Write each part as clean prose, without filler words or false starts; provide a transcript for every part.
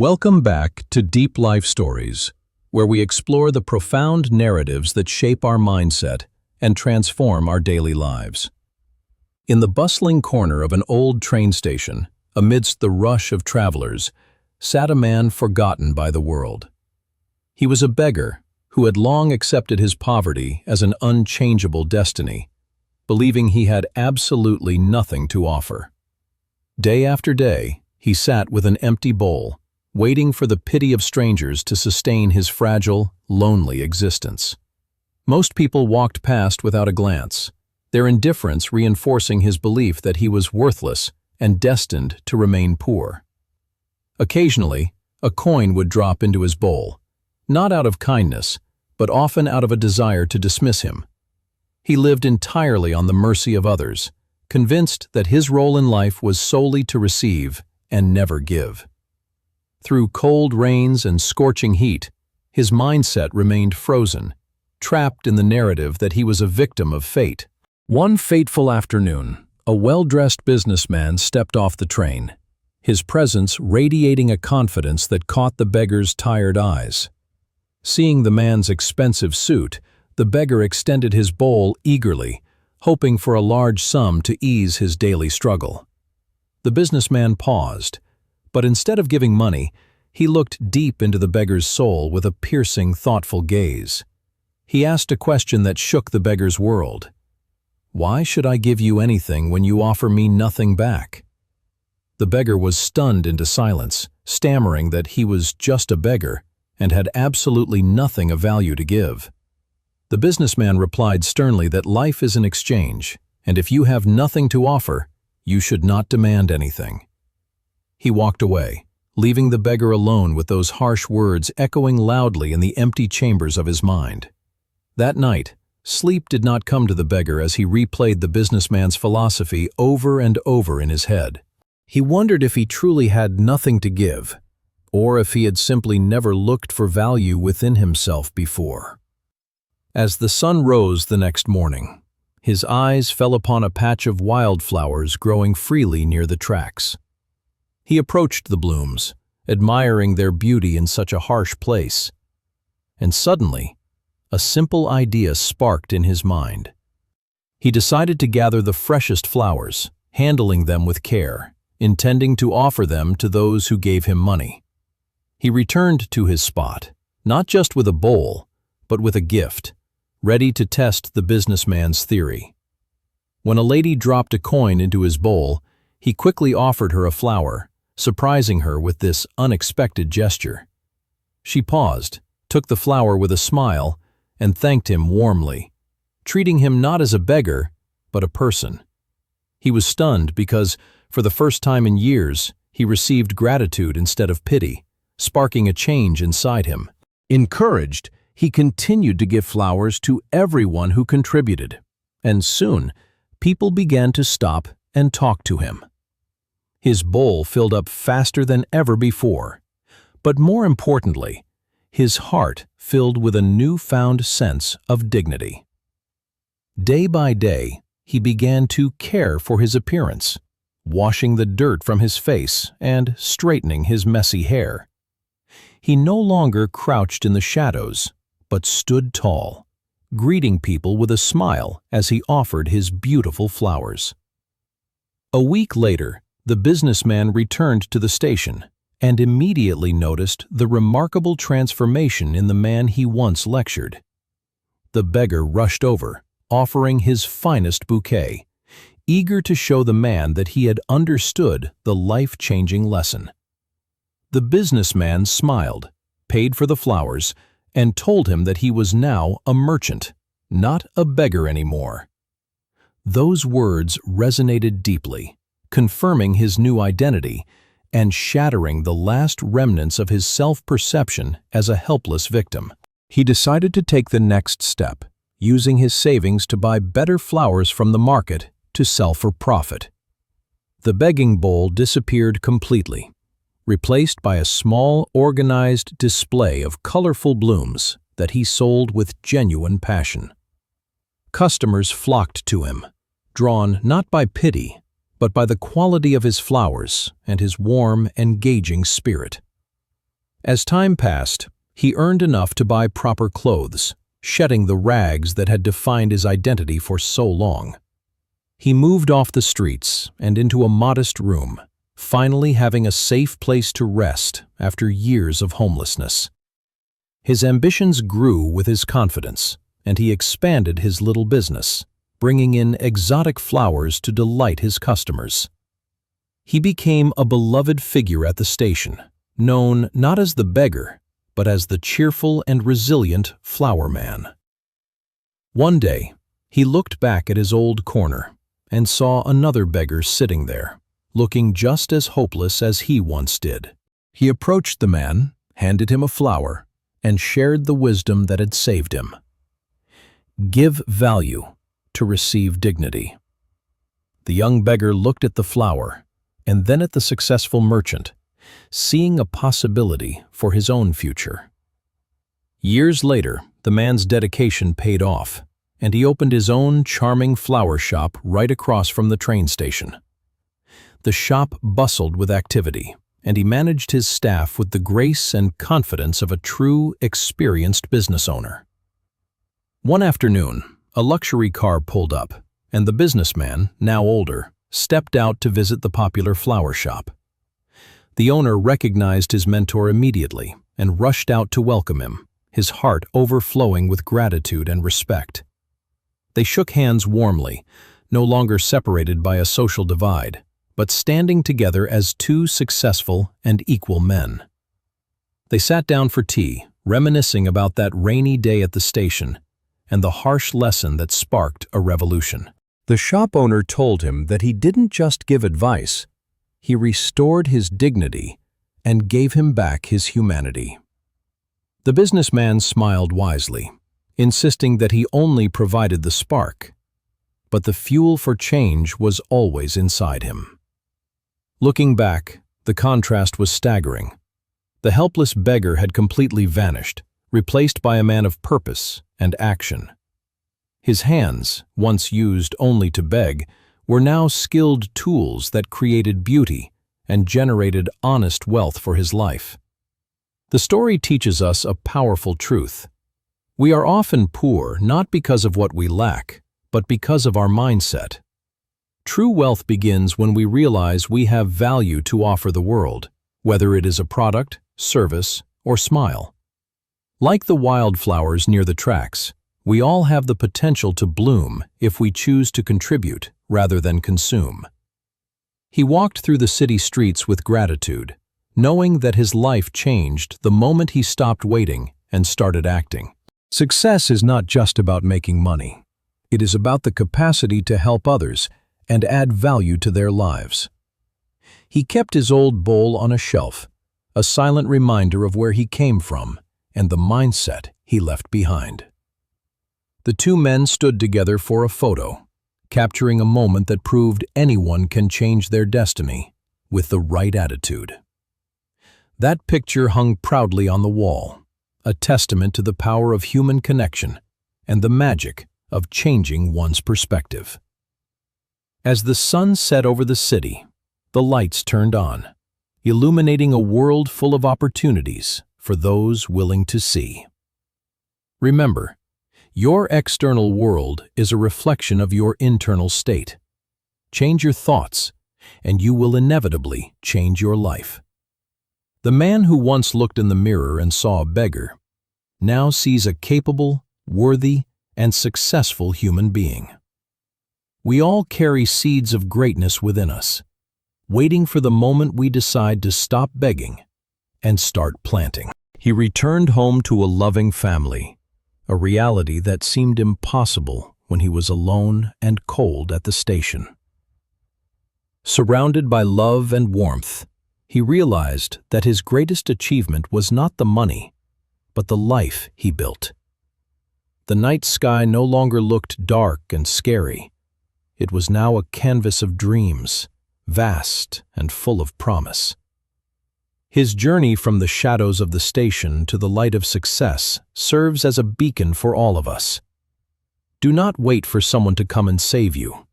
Welcome back to Deep Life Stories, where we explore the profound narratives that shape our mindset and transform our daily lives. In the bustling corner of an old train station, amidst the rush of travelers, sat a man forgotten by the world. He was a beggar who had long accepted his poverty as an unchangeable destiny, believing he had absolutely nothing to offer. Day after day, he sat with an empty bowl, waiting for the pity of strangers to sustain his fragile, lonely existence. Most people walked past without a glance, their indifference reinforcing his belief that he was worthless and destined to remain poor. Occasionally, a coin would drop into his bowl, not out of kindness, but often out of a desire to dismiss him. He lived entirely on the mercy of others, convinced that his role in life was solely to receive and never give. Through cold rains and scorching heat, his mindset remained frozen, trapped in the narrative that he was a victim of fate. One fateful afternoon, a well-dressed businessman stepped off the train, his presence radiating a confidence that caught the beggar's tired eyes. Seeing the man's expensive suit, the beggar extended his bowl eagerly, hoping for a large sum to ease his daily struggle. The businessman paused, but instead of giving money, he looked deep into the beggar's soul with a piercing, thoughtful gaze. He asked a question that shook the beggar's world. "Why should I give you anything when you offer me nothing back?" The beggar was stunned into silence, stammering that he was just a beggar and had absolutely nothing of value to give. The businessman replied sternly that life is an exchange, and if you have nothing to offer, you should not demand anything. He walked away, leaving the beggar alone with those harsh words echoing loudly in the empty chambers of his mind. That night, sleep did not come to the beggar as he replayed the businessman's philosophy over and over in his head. He wondered if he truly had nothing to give, or if he had simply never looked for value within himself before. As the sun rose the next morning, his eyes fell upon a patch of wildflowers growing freely near the tracks. He approached the blooms, admiring their beauty in such a harsh place. And suddenly, a simple idea sparked in his mind. He decided to gather the freshest flowers, handling them with care, intending to offer them to those who gave him money. He returned to his spot, not just with a bowl, but with a gift, ready to test the businessman's theory. When a lady dropped a coin into his bowl, he quickly offered her a flower, surprising her with this unexpected gesture. She paused, took the flower with a smile, and thanked him warmly, treating him not as a beggar, but a person. He was stunned because, for the first time in years, he received gratitude instead of pity, sparking a change inside him. Encouraged, he continued to give flowers to everyone who contributed, and soon, people began to stop and talk to him. His bowl filled up faster than ever before, but more importantly, his heart filled with a newfound sense of dignity. Day by day, he began to care for his appearance, washing the dirt from his face and straightening his messy hair. He no longer crouched in the shadows, but stood tall, greeting people with a smile as he offered his beautiful flowers. A week later, the businessman returned to the station and immediately noticed the remarkable transformation in the man he once lectured. The beggar rushed over, offering his finest bouquet, eager to show the man that he had understood the life-changing lesson. The businessman smiled, paid for the flowers, and told him that he was now a merchant, not a beggar anymore. Those words resonated deeply, confirming his new identity and shattering the last remnants of his self-perception as a helpless victim. He decided to take the next step, using his savings to buy better flowers from the market to sell for profit. The begging bowl disappeared completely, replaced by a small, organized display of colorful blooms that he sold with genuine passion. Customers flocked to him, drawn not by pity, but by the quality of his flowers and his warm, engaging spirit. As time passed, he earned enough to buy proper clothes, shedding the rags that had defined his identity for so long. He moved off the streets and into a modest room, finally having a safe place to rest after years of homelessness. His ambitions grew with his confidence, and he expanded his little business, bringing in exotic flowers to delight his customers. He became a beloved figure at the station, known not as the beggar, but as the cheerful and resilient flower man. One day, he looked back at his old corner and saw another beggar sitting there, looking just as hopeless as he once did. He approached the man, handed him a flower, and shared the wisdom that had saved him. Give value to receive dignity. The young beggar looked at the flower and then at the successful merchant, seeing a possibility for his own future. Years later, the man's dedication paid off, and he opened his own charming flower shop right across from the train station. The shop bustled with activity, and he managed his staff with the grace and confidence of a true, experienced business owner. One afternoon, a luxury car pulled up, and the businessman, now older, stepped out to visit the popular flower shop. The owner recognized his mentor immediately and rushed out to welcome him, his heart overflowing with gratitude and respect. They shook hands warmly, no longer separated by a social divide, but standing together as two successful and equal men. They sat down for tea, reminiscing about that rainy day at the station and the harsh lesson that sparked a revolution. The shop owner told him that he didn't just give advice, he restored his dignity and gave him back his humanity. The businessman smiled wisely, insisting that he only provided the spark, but the fuel for change was always inside him. Looking back, the contrast was staggering. The helpless beggar had completely vanished, replaced by a man of purpose and action. His hands, once used only to beg, were now skilled tools that created beauty and generated honest wealth for his life. The story teaches us a powerful truth. We are often poor not because of what we lack, but because of our mindset. True wealth begins when we realize we have value to offer the world, whether it is a product, service, or smile. Like the wildflowers near the tracks, we all have the potential to bloom if we choose to contribute rather than consume. He walked through the city streets with gratitude, knowing that his life changed the moment he stopped waiting and started acting. Success is not just about making money. It is about the capacity to help others and add value to their lives. He kept his old bowl on a shelf, a silent reminder of where he came from and the mindset he left behind. The two men stood together for a photo, capturing a moment that proved anyone can change their destiny with the right attitude. That picture hung proudly on the wall, a testament to the power of human connection and the magic of changing one's perspective. As the sun set over the city, the lights turned on, illuminating a world full of opportunities for those willing to see. Remember, your external world is a reflection of your internal state. Change your thoughts, and you will inevitably change your life. The man who once looked in the mirror and saw a beggar now sees a capable, worthy, and successful human being. We all carry seeds of greatness within us, waiting for the moment we decide to stop begging and start planting. He returned home to a loving family, a reality that seemed impossible when he was alone and cold at the station. Surrounded by love and warmth, he realized that his greatest achievement was not the money, but the life he built. The night sky no longer looked dark and scary. It was now a canvas of dreams, vast and full of promise. His journey from the shadows of the station to the light of success serves as a beacon for all of us. Do not wait for someone to come and save you.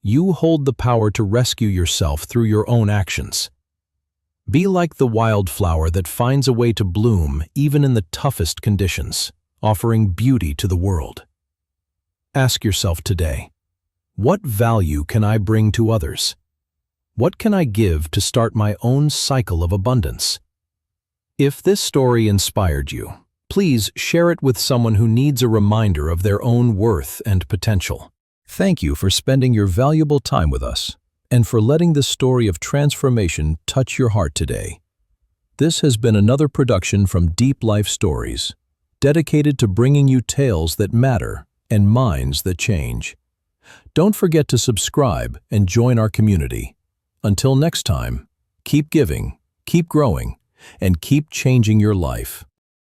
You hold the power to rescue yourself through your own actions. Be like the wildflower that finds a way to bloom even in the toughest conditions, offering beauty to the world. Ask yourself today, what value can I bring to others? What can I give to start my own cycle of abundance? If this story inspired you, please share it with someone who needs a reminder of their own worth and potential. Thank you for spending your valuable time with us and for letting this story of transformation touch your heart today. This has been another production from Deep Life Stories, dedicated to bringing you tales that matter and minds that change. Don't forget to subscribe and join our community. Until next time, keep giving, keep growing, and keep changing your life.